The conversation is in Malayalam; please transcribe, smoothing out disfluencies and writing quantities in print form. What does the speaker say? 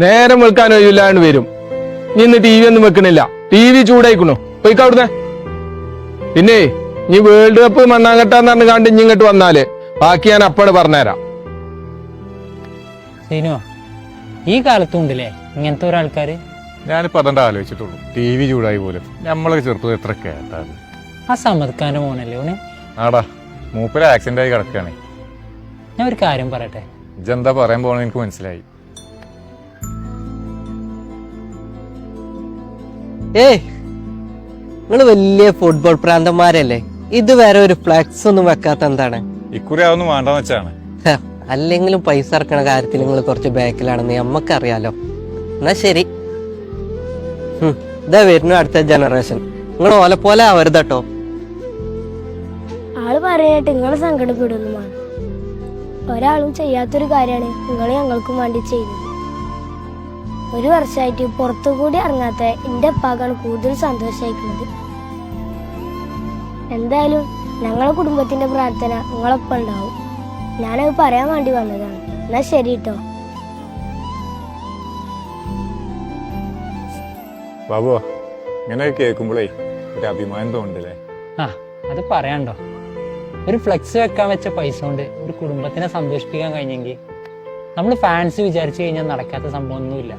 നേരം വെളുക്കാൻ ഒഴിവില്ലാണ്ട് വരും. ഇന്ന് ടി വി ഒന്നും വെക്കണില്ല. T V ചൂടായിക്കണു. പോയിക്കവിടുന്ന്. പിന്നെ നീ വേൾഡ് കപ്പ് മണ്ണാങ്കട്ടാന്ന് പറഞ്ഞു കണ്ട് ഇനി ഇങ്ങോട്ട് വന്നാല് ബാക്കി ഞാൻ അപ്പഴ് പറഞ്ഞുതരാം. സിനോ, ഈ കാലത്തും ഉണ്ടല്ലേ ഇങ്ങനത്തെ ഒരാൾക്കാര്? ഞാനിപ്പോ അതെന്താ ആലോചിച്ചിട്ടുള്ളൂ. ടി വി ചൂടായി പോലും നമ്മളൊക്കെ ചെറുപ്പത്തിൽ എത്ര കേട്ടാണ്. ആ സമ്മതിക്കാരന്റെ മോനല്ലേ ഓന്? ആടാ, മൂപ്പര് ആക്സിഡന്റ് ആയി കിടക്കുകയാണ്. ഞാൻ ഒരു കാര്യം പറയട്ടെ. ഇജെന്താ പറയാൻ പോണെന്ന് എനിക്ക് മനസ്സിലായി. നിങ്ങള് വലിയ ഫുട്ബോൾ പ്രാന്തന്മാരല്ലേ, ഇതുവരെ ഒരു ഫ്ലെക്സ് ഒന്നും വെക്കാത്ത എന്താണ്? ഇക്കുറി അതൊന്നും വേണ്ടെന്ന് വെച്ചാണ്. അല്ലെങ്കിലും പൈസ ഇറക്കണ കാര്യത്തിൽ നിങ്ങൾ കുറച്ച് ബാക്കിലാണെന്ന് നമ്മക്കറിയാലോ. എന്നാ ശരി, ഇതാ വരുന്നു അടുത്ത ജനറേഷൻ. നിങ്ങൾ ഓലെ പോലെ ആവരുതട്ടോ. ആള് പറയാനായിട്ട് നിങ്ങളെ സങ്കടപ്പെടുന്നു. ഒരാളും ചെയ്യാത്തൊരു കാര്യമാണ് നിങ്ങൾ ഞങ്ങൾക്കും വേണ്ടി ചെയ്തത്. ഒരു വർഷമായിട്ട് പുറത്തുകൂടി ഇറങ്ങാത്ത എൻ്റെ ഉപ്പാക്കാണ് കൂടുതൽ സന്തോഷമായിരിക്കുന്നത്. എന്തായാലും ഞങ്ങളെ കുടുംബത്തിന്റെ പ്രാർത്ഥന നിങ്ങളൊപ്പം ഉണ്ടാവും. ഞാനത് പറയാൻ വേണ്ടി വന്നതാണ്. എന്നാ ശരി കേട്ടോ. ബാബുവാ, ഇങ്ങനെ കേൾക്കുമ്പോഴേ ഒരു അഭിമാനം തോന്നുന്നില്ലേ? ആ, അത് പറയാണ്ടോ. ഒരു ഫ്ലെക്സ് വെക്കാൻ വെച്ച പൈസ കൊണ്ട് ഒരു കുടുംബത്തിനെ സന്തോഷിപ്പിക്കാൻ കഴിഞ്ഞെങ്കിൽ നമ്മൾ ഫാൻസ് വിചാരിച്ചു കഴിഞ്ഞാൽ നടക്കാത്ത സംഭവമൊന്നുമില്ല.